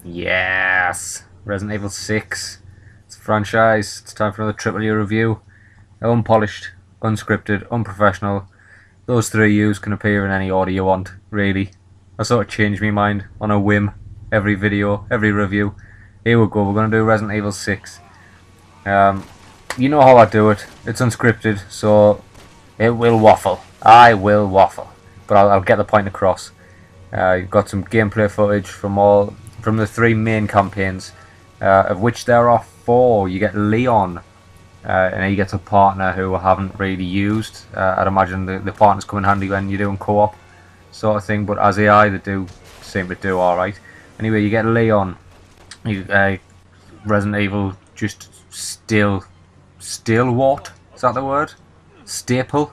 Yes! Resident Evil 6. It's Phranchize. It's time for another triple U review. Unpolished, unscripted, unprofessional. Those three U's can appear in any order you want, really. I sort of change my mind on a whim every video, every review. Here we go, we're going to do Resident Evil 6. You know how I do it. It's unscripted, so it will waffle. I will waffle. But I'll get the point across. You've got some gameplay footage from the three main campaigns, of which there are 4. You get Leon, and he gets a partner who I haven't really used. I'd imagine the partners come in handy when you're doing co-op sort of thing, but as AI they do seem to do alright. Anyway, you get Leon. Resident Evil just stalwart, is that the word? Staple?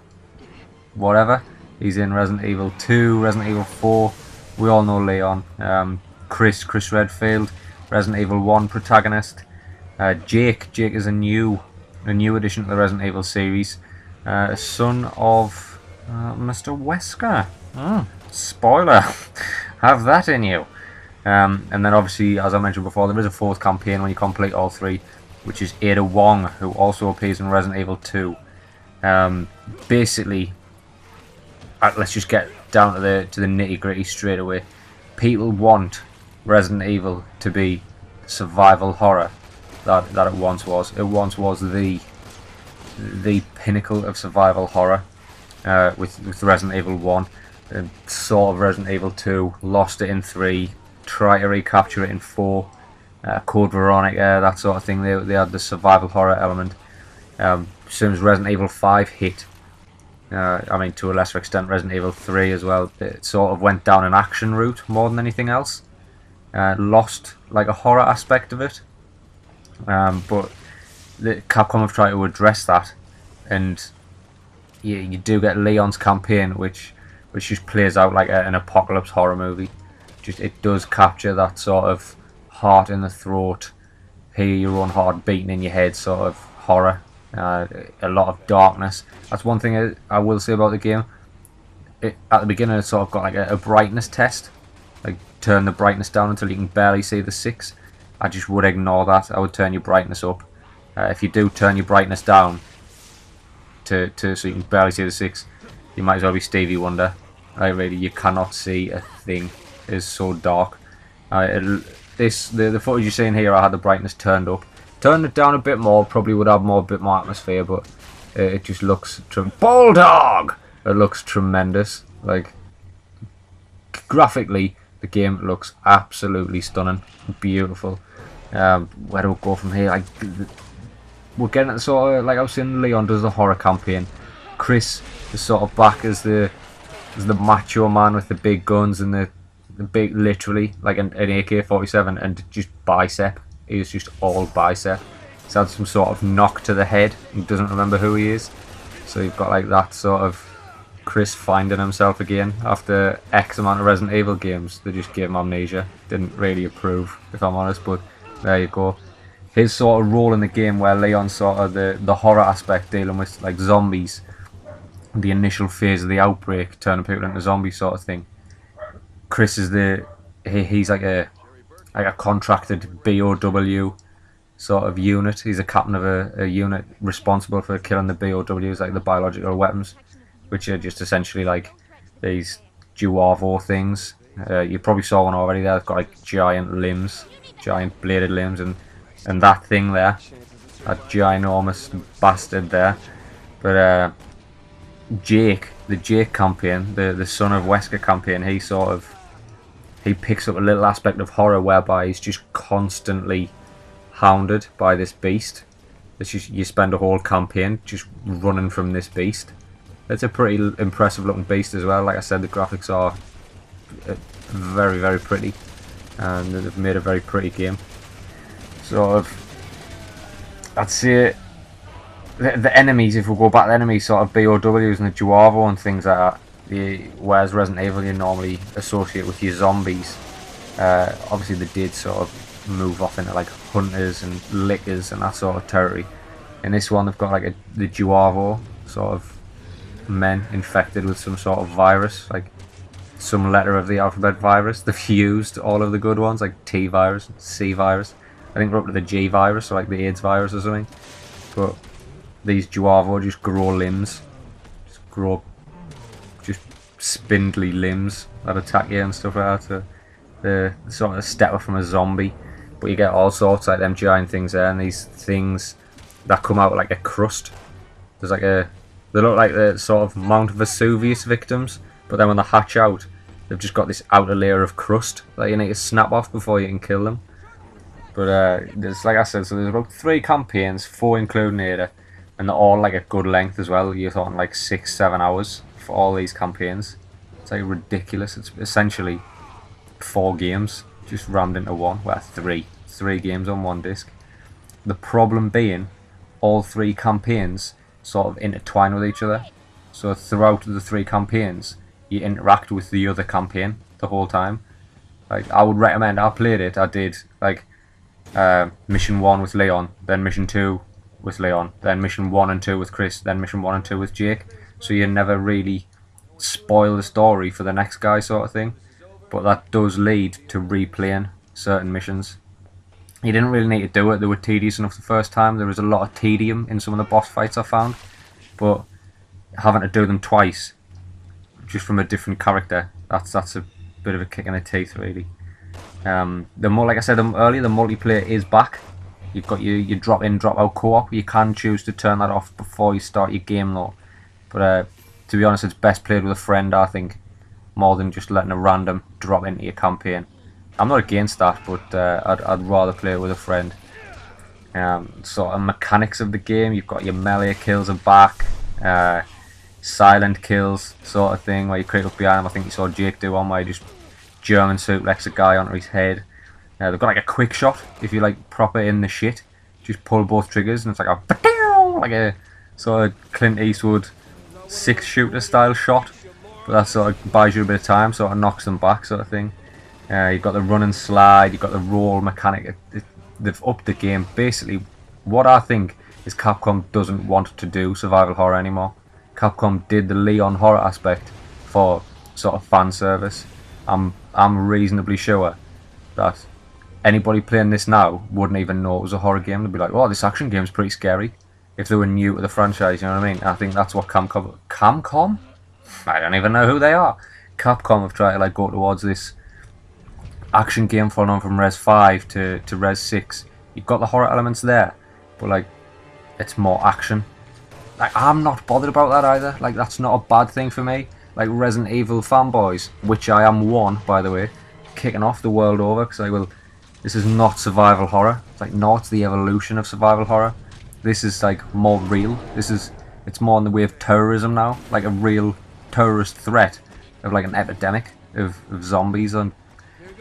Whatever. He's in Resident Evil 2, Resident Evil 4. We all know Leon. Chris Redfield, Resident Evil 1 protagonist. Jake is a new addition to the Resident Evil series. A son of Mr. Wesker. Spoiler. Have that in you. And then obviously, as I mentioned before, there is a 4th campaign when you complete all 3, which is Ada Wong, who also appears in Resident Evil 2. Basically, let's just get down to the nitty gritty straight away. People want Resident Evil to be survival horror that it once was. It once was the pinnacle of survival horror, with Resident Evil 1, sort of Resident Evil 2, lost it in 3, tried to recapture it in 4, Code Veronica, that sort of thing. They had the survival horror element. As soon as Resident Evil 5 hit, I mean, to a lesser extent Resident Evil 3 as well, it sort of went down an action route more than anything else. Lost like a horror aspect of it, but Capcom have tried to address that, and you do get Leon's campaign, which just plays out like an apocalypse horror movie. It does capture that sort of heart in the throat, hear your own heart beating in your head sort of horror. A lot of darkness. That's one thing I will say about the game. At the beginning it sort of got like a brightness test, like turn the brightness down until you can barely see the 6. I just would ignore that. I would turn your brightness up. If you do turn your brightness down so you can barely see the 6, you might as well be Stevie Wonder. Really, you cannot see a thing. It is so dark. The footage you're seeing here, I had the brightness turned up. Turn it down a bit more, probably would have a bit more atmosphere, but it just looks Bulldog! It looks tremendous. Like, graphically, the game looks absolutely stunning, beautiful. Where do we go from here? Like, we're getting at sort of, like I was saying, Leon does the horror campaign. Chris is sort of back as the macho man with the big guns and the big, literally like an AK-47 and just bicep. He is just all bicep. He's had some sort of knock to the head. He doesn't remember who he is. So you've got like that sort of Chris finding himself again after X amount of Resident Evil games. They just gave him amnesia. Didn't really approve, if I'm honest, but there you go. His sort of role in the game, where Leon's sort of the horror aspect, dealing with like zombies, the initial phase of the outbreak, turning people into zombies sort of thing. Chris is he's like a contracted BOW sort of unit. He's a captain of a unit responsible for killing the BOWs, like the biological weapons, which are just essentially like these Duavo things. You probably saw one already there. They've got like giant limbs, giant bladed limbs, and that thing there, that ginormous bastard there. But Jake, the Jake campaign, the son of Wesker campaign, he picks up a little aspect of horror whereby he's just constantly hounded by this beast. You spend a whole campaign just running from this beast. It's a pretty impressive looking beast as well. Like I said, the graphics are very, very pretty, and they've made a very pretty game. Sort of, I'd say the enemies, if we go back to the enemies, sort of BOWs and the Duavo and things like that. Whereas Resident Evil you normally associate with your zombies, obviously they did sort of move off into like hunters and lickers and that sort of territory. In this one they've got like the Duavo sort of men infected with some sort of virus, like some letter of the alphabet virus. They've used all of the good ones, like T virus, C virus. I think we're up to the G virus, so like the AIDS virus or something. But these Juavo just grow limbs. Just grow just spindly limbs that attack you and stuff like that. So the sort of step up from a zombie. But you get all sorts like them giant things there, and these things that come out like a crust. There's like a... They look like the sort of Mount Vesuvius victims, but then when they hatch out, they've just got this outer layer of crust that you need to snap off before you can kill them. But there's, like I said, so there's about 3 campaigns, 4 including Ada, and they're all like a good length as well. You're talking like 6-7 hours for all these campaigns. It's like ridiculous. It's essentially 4 games just rammed into one. Well, 3 games on one disc. The problem being, all 3 campaigns sort of intertwine with each other. So throughout the 3 campaigns, you interact with the other campaign the whole time. Like, I would recommend. I played it. I did like mission 1 with Leon, then mission 2 with Leon, then mission 1 and 2 with Chris, then mission 1 and 2 with Jake. So you never really spoil the story for the next guy, sort of thing. But that does lead to replaying certain missions. You didn't really need to do it. They were tedious enough the first time. There was a lot of tedium in some of the boss fights I found, but having to do them twice, just from a different character, that's a bit of a kick in the teeth, really. The more, like I said earlier, the multiplayer is back. You've got your drop in, drop out co-op. You can choose to turn that off before you start your game, though. But to be honest, it's best played with a friend, I think, more than just letting a random drop into your campaign. I'm not against that, but I'd rather play it with a friend. Sort of mechanics of the game, you've got your melee kills are back, silent kills sort of thing, where you creep up behind him. I think you saw Jake do one where you just German suplex a guy onto his head. They've got like a quick shot, if you like proper in the shit. Just pull both triggers and it's like a sort of Clint Eastwood 6-shooter style shot. But that sort of buys you a bit of time, sort of knocks them back sort of thing. You've got the run and slide, you've got the roll mechanic. They've upped the game. Basically, what I think is Capcom doesn't want to do survival horror anymore. Capcom did the Leon horror aspect for sort of fan service. I'm reasonably sure that anybody playing this now wouldn't even know it was a horror game. They'd be like, "Oh, this action game's pretty scary." If they were new to the franchise, you know what I mean? I think that's what Capcom? I don't even know who they are. Capcom have tried to like go towards this action game following on from Res 5 to Res 6. You've got the horror elements there, but like it's more action. Like, I'm not bothered about that either. Like, that's not a bad thing for me. Like, Resident Evil fanboys, which I am one, by the way, kicking off the world over because this is not survival horror. It's like, no, it's the evolution of survival horror. This is like more real. It's more in the way of terrorism now, like a real terrorist threat of like an epidemic of zombies and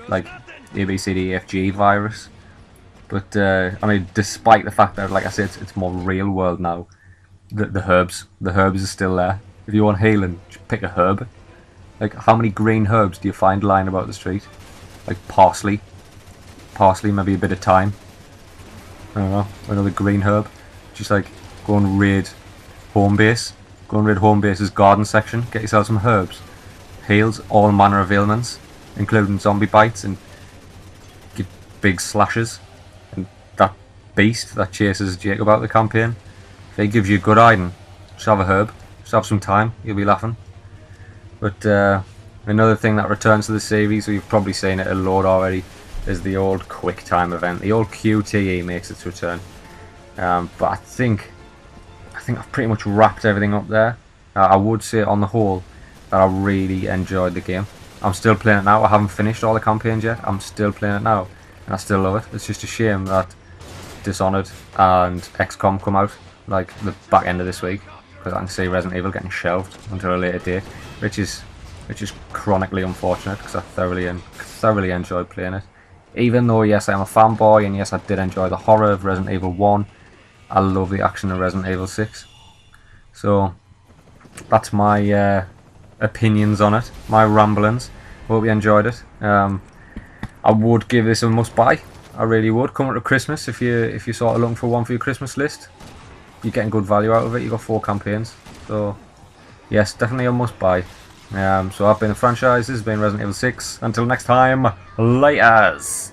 like ABCDEFG virus. But I mean, despite the fact that, like I said, it's more real world now. The herbs are still there. If you want healing, just pick a herb. Like, how many green herbs do you find lying about the street? Like parsley, maybe a bit of thyme. I don't know, another green herb. Just like go and raid home base. Go and raid home base's garden section. Get yourself some herbs. Heals all manner of ailments, including zombie bites and big slashes. And that beast that chases Jake about the campaign, if he gives you a good item, just have a herb. Just have some time. You'll be laughing. But another thing that returns to the series, we've probably seen it a lot already, is the old quick time event. The old QTE makes its return. But I think I've pretty much wrapped everything up there. I would say on the whole that I really enjoyed the game. I'm still playing it now. I haven't finished all the campaigns yet. I'm still playing it now, and I still love it. It's just a shame that Dishonored and XCOM come out like the back end of this week, because I can see Resident Evil getting shelved until a later date, which is chronically unfortunate because I thoroughly enjoyed playing it. Even though, yes, I'm a fanboy, and yes, I did enjoy the horror of Resident Evil 1, I love the action of Resident Evil 6. So that's my opinions on it, my ramblings. Hope you enjoyed it. I would give this a must-buy. I really would. Coming to Christmas, if you're sort of looking for one for your Christmas list, you're getting good value out of it. You've got 4 campaigns, so yes, definitely a must-buy. So I've been the Phranchize, this has been Resident Evil 6. Until next time, laters!